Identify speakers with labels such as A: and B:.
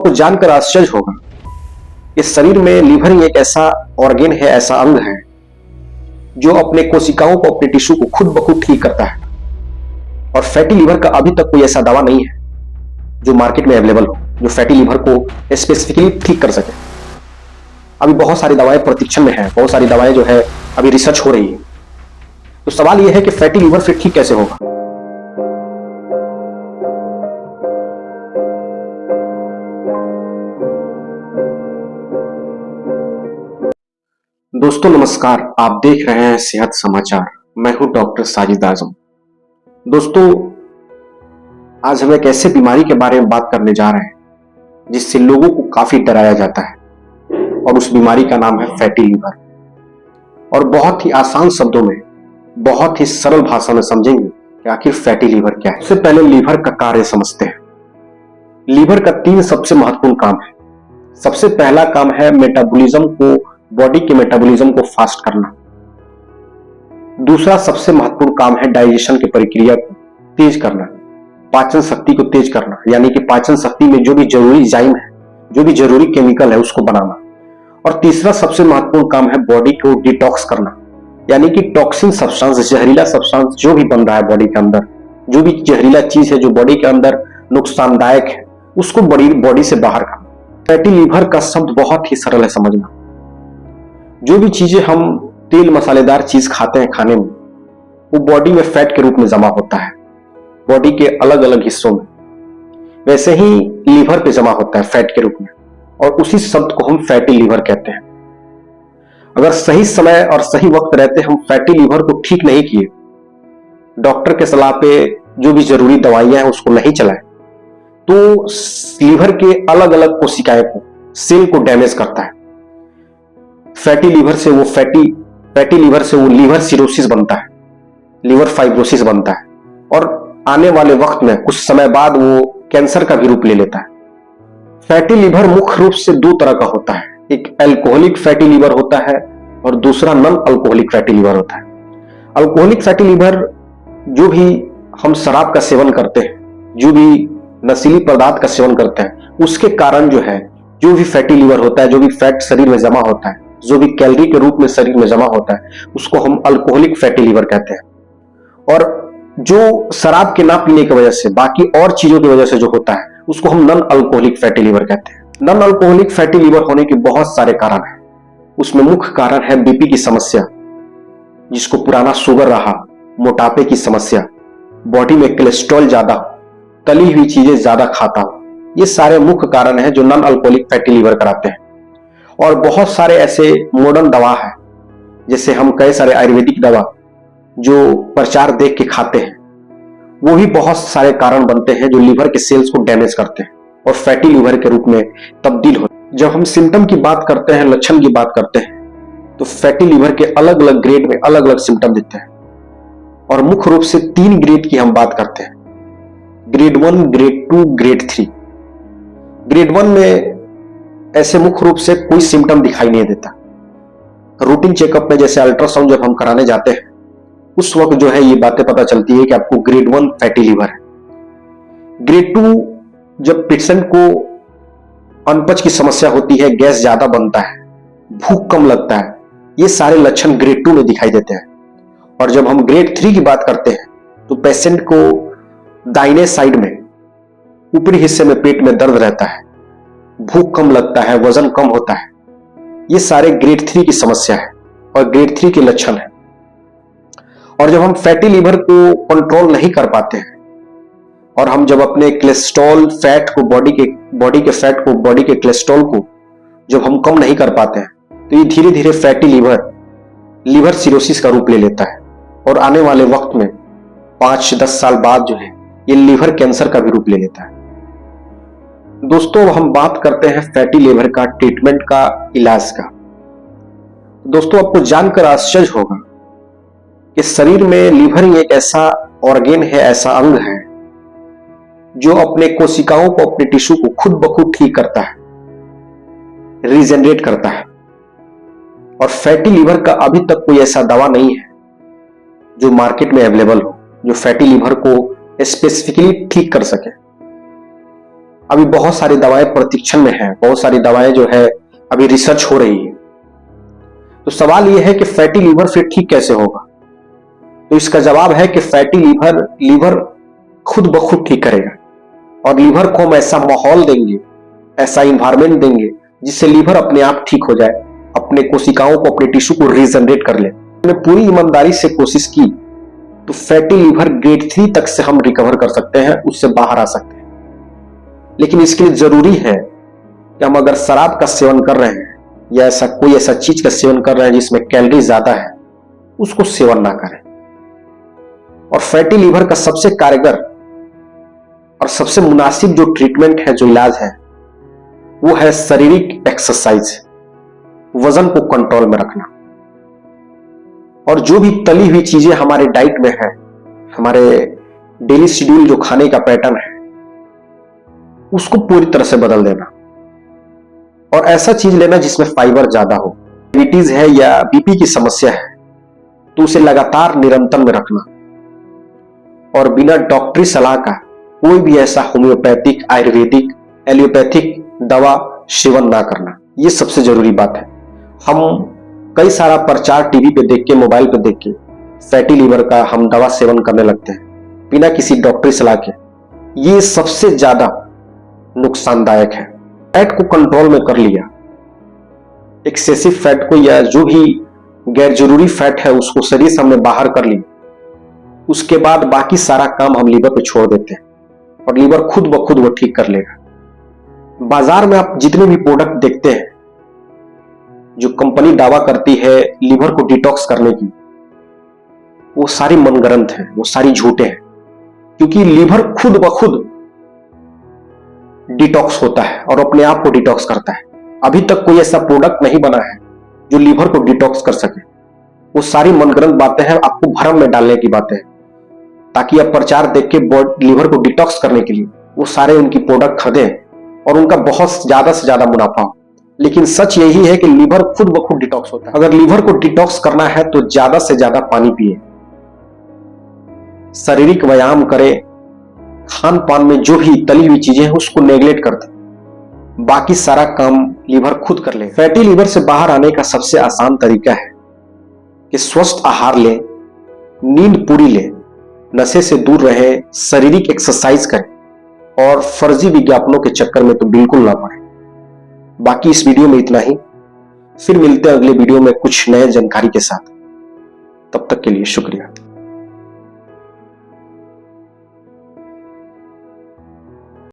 A: तो जानकर आश्चर्य होगा कि शरीर में लीवर ही एक ऐसा ऑर्गेन है, ऐसा अंग है जो अपने कोशिकाओं को, अपने टिश्यू को खुद ब खुद ठीक करता है। और फैटी लीवर का अभी तक कोई ऐसा दवा नहीं है जो मार्केट में अवेलेबल हो, जो फैटी लीवर को स्पेसिफिकली ठीक कर सके। अभी बहुत सारी दवाएं प्रतीक्षण में हैं, बहुत सारी दवाएं जो है अभी रिसर्च हो रही है। तो सवाल यह है कि फैटी लीवर फिर ठीक कैसे होगा। दोस्तों नमस्कार, आप देख रहे हैं सेहत समाचार। मैं हूं डॉक्टर साजिद आजम। दोस्तों, आज हम एक ऐसे बीमारी के बारे में बात करने जा रहे हैं जिससे लोगों को काफी डराया जाता है, और उस बीमारी का नाम है फैटी लीवर। और बहुत ही आसान शब्दों में, बहुत ही सरल भाषा में समझेंगे कि आखिर फैटी लीवर क्या है। सबसे पहले लीवर का कार्य समझते हैं। लीवर का 3 सबसे महत्वपूर्ण काम है। सबसे पहला काम है मेटाबॉलिज्म को, बॉडी के मेटाबॉलिज्म को फास्ट करना। दूसरा सबसे महत्वपूर्ण काम है डाइजेशन की प्रक्रिया को तेज करना, पाचन शक्ति को तेज करना, यानी कि पाचन शक्ति में जो भी जरूरी एंजाइम है, जो भी जरूरी केमिकल है उसको बनाना। और तीसरा सबसे महत्वपूर्ण काम है बॉडी को डिटॉक्स करना, यानी कि टॉक्सिन सब्सटेंस, जहरीला सब्सटेंस जो भी बन रहा है बॉडी के अंदर, जो भी जहरीला चीज है जो बॉडी के अंदर नुकसानदायक है, उसको बॉडी से बाहर करना। फैटी लीवर का शब्द बहुत ही सरल है समझना। जो भी चीजें हम तेल मसालेदार चीज खाते हैं खाने में, वो बॉडी में फैट के रूप में जमा होता है, बॉडी के अलग अलग हिस्सों में। वैसे ही लीवर पे जमा होता है फैट के रूप में, और उसी शब्द को हम फैटी लीवर कहते हैं। अगर सही समय और सही वक्त रहते हम फैटी लीवर को ठीक नहीं किए, डॉक्टर के सलाह पे जो भी जरूरी दवाइयां हैं उसको नहीं चलाए, तो लीवर के अलग अलग कोशिकाएं को, सेल को डैमेज करता है। फैटी लीवर से वो लीवर सिरोसिस बनता है, लीवर फाइब्रोसिस बनता है, और आने वाले वक्त में कुछ समय बाद वो कैंसर का भी रूप ले लेता है। फैटी लीवर मुख्य रूप से 2 तरह का होता है। एक अल्कोहलिक फैटी लीवर होता है और दूसरा नॉन अल्कोहलिक फैटी लीवर होता है। अल्कोहलिक फैटी लीवर, जो भी हम शराब का सेवन करते हैं, जो भी नशीली पदार्थ का सेवन करते हैं, उसके कारण जो है जो भी फैटी लीवर होता है, जो भी फैट शरीर में जमा होता है, जो भी कैलोरी के रूप में शरीर में जमा होता है, उसको हम अल्कोहलिक फैटी लीवर कहते हैं। और जो शराब के ना पीने की वजह से, बाकी और चीजों की वजह से जो होता है, उसको हम नॉन अल्कोहलिक फैटी लीवर कहते हैं। नॉन अल्कोहलिक फैटी लीवर होने के बहुत सारे कारण हैं। उसमें मुख्य कारण है बीपी की समस्या, जिसको पुराना शुगर रहा, मोटापे की समस्या, बॉडी में कोलेस्ट्रॉल ज्यादा, तली हुई चीजें ज्यादा खाता हो। ये सारे मुख्य कारण हैं जो नॉन अल्कोहलिक फैटी लीवर कराते हैं। और बहुत सारे ऐसे मॉडर्न दवा है, जैसे हम कई सारे आयुर्वेदिक दवा जो प्रचार देख के खाते हैं, वो भी बहुत सारे कारण बनते हैं जो लीवर के सेल्स को डैमेज करते हैं और फैटी लीवर के रूप में तब्दील होते हैं। जब हम सिम्टम की बात करते हैं, लक्षण की बात करते हैं, तो फैटी लीवर के अलग अलग ग्रेड में अलग अलग सिम्टम दिखते हैं। और मुख्य रूप से 3 ग्रेड की हम बात करते हैं, ग्रेड 1, ग्रेड 2, ग्रेड 3। ग्रेड 1 में ऐसे मुख्य रूप से कोई सिम्टम दिखाई नहीं देता। रूटीन चेकअप में जैसे अल्ट्रासाउंड जब हम कराने जाते हैं, उस वक्त जो है ये बातें पता चलती है कि आपको ग्रेड 1 फैटी लीवर है। ग्रेड 2, जब पेशेंट को अनपच की समस्या होती है, गैस ज्यादा बनता है, भूख कम लगता है, ये सारे लक्षण ग्रेड 2 में दिखाई देते हैं। और जब हम ग्रेड 3 की बात करते हैं, तो पेशेंट को दाहिने साइड में ऊपरी हिस्से में पेट में दर्द रहता है, भूख कम लगता है, वजन कम होता है। ये सारे ग्रेड 3 की समस्या है और ग्रेड 3 के लक्षण है। और जब हम फैटी लीवर को कंट्रोल नहीं कर पाते हैं, और हम जब अपने कोलेस्ट्रॉल फैट को, बॉडी के फैट को, बॉडी के कोलेस्ट्रॉल को जब हम कम नहीं कर पाते हैं, तो ये धीरे धीरे फैटी लीवर सिरोसिस का रूप ले लेता है। और आने वाले वक्त में 5-10 साल बाद जो है ये लीवर कैंसर का भी रूप ले लेता है। दोस्तों, हम बात करते हैं फैटी लीवर का ट्रीटमेंट का, इलाज का। दोस्तों, आपको जानकर आश्चर्य होगा कि शरीर में लीवर ही एक ऐसा ऑर्गेन है, ऐसा अंग है जो अपने कोशिकाओं को, अपने टिश्यू को खुद ब खुद ठीक करता है, रीजनरेट करता है। और फैटी लीवर का अभी तक कोई ऐसा दवा नहीं है जो मार्केट में अवेलेबल हो, जो फैटी लीवर को स्पेसिफिकली ठीक कर सके। अभी बहुत सारी दवाएं प्रतीक्षण में हैं, बहुत सारी दवाएं जो है अभी रिसर्च हो रही है। तो सवाल यह है कि फैटी लीवर फिर ठीक कैसे होगा? तो इसका जवाब है कि फैटी लीवर खुद ब खुद ठीक करेगा। और लीवर को हम ऐसा माहौल देंगे, ऐसा इन्वायरमेंट देंगे जिससे लीवर अपने आप ठीक हो जाए, अपने कोशिकाओं को, अपने टिश्यू को रीजनरेट कर ले। हमने पूरी ईमानदारी से कोशिश की तो फैटी लीवर ग्रेड 3 तक से हम रिकवर कर सकते हैं, उससे बाहर आ सकते हैं। लेकिन इसके लिए जरूरी है कि हम अगर शराब का सेवन कर रहे हैं या कोई ऐसा चीज का सेवन कर रहे हैं जिसमें कैलोरी ज्यादा है, उसको सेवन ना करें। और फैटी लीवर का सबसे कारगर और सबसे मुनासिब जो ट्रीटमेंट है, जो इलाज है, वो है शारीरिक एक्सरसाइज, वजन को कंट्रोल में रखना। और जो भी तली हुई चीजें हमारे डाइट में है, हमारे डेली शेड्यूल जो खाने का पैटर्न है, उसको पूरी तरह से बदल देना। और ऐसा चीज लेना जिसमें फाइबर ज्यादा हो। डायबिटीज है या बीपी की समस्या है तो उसे लगातार निरंतर में रखना। और बिना डॉक्टरी सलाह का कोई भी ऐसा होम्योपैथिक, आयुर्वेदिक, एलोपैथिक दवा सेवन ना करना, ये सबसे जरूरी बात है। हम कई सारा प्रचार टीवी पे देख के, मोबाइल पे देख के फैटी लीवर का हम दवा सेवन करने लगते हैं बिना किसी डॉक्टरी सलाह के। ये सबसे ज्यादा नुकसानदायक है। फैट को कंट्रोल में कर लिया, एक्सेसिव फैट को या जो भी गैर जरूरी फैट है उसको शरीर से हमने बाहर कर लिया, उसके बाद बाकी सारा काम हम लीवर पे छोड़ देते हैं और लीवर खुद ब खुद वो ठीक कर लेगा। बाजार में आप जितने भी प्रोडक्ट देखते हैं, जो कंपनी दावा करती है लीवर को डिटॉक्स करने की, वो सारी मनगढ़ंत है, वो सारी झूठे हैं। क्योंकि लीवर खुद ब खुद डिटॉक्स होता है और अपने आप को डिटॉक्स करता है। अभी तक कोई ऐसा प्रोडक्ट नहीं बना है जो लीवर को डिटॉक्स कर सके। वो सारी मनगढ़ंत बातें हैं, आपको भ्रम में डालने की बातें हैं, ताकि आप प्रचार देख के लीवर को डिटॉक्स करने के लिए वो सारे उनकी प्रोडक्ट खरीदें और उनका बहुत ज्यादा से ज्यादा मुनाफा हो। लेकिन सच यही है कि लीवर खुद ब खुद डिटॉक्स होता है। अगर लीवर को डिटॉक्स करना है तो ज्यादा से ज्यादा पानी पिए, शारीरिक व्यायाम करें, खान पान में जो भी तली हुई चीजें हैं उसको नेग्लेक्ट कर दें, बाकी सारा काम लीवर खुद कर ले। फैटी लीवर से बाहर आने का सबसे आसान तरीका है कि स्वस्थ आहार लें, नींद पूरी लें, नशे से दूर रहे, शारीरिक एक्सरसाइज करें और फर्जी विज्ञापनों के चक्कर में तो बिल्कुल ना पड़े। बाकी इस वीडियो में इतना ही। फिर मिलते हैं अगले वीडियो में कुछ नए जानकारी के साथ। तब तक के लिए शुक्रिया।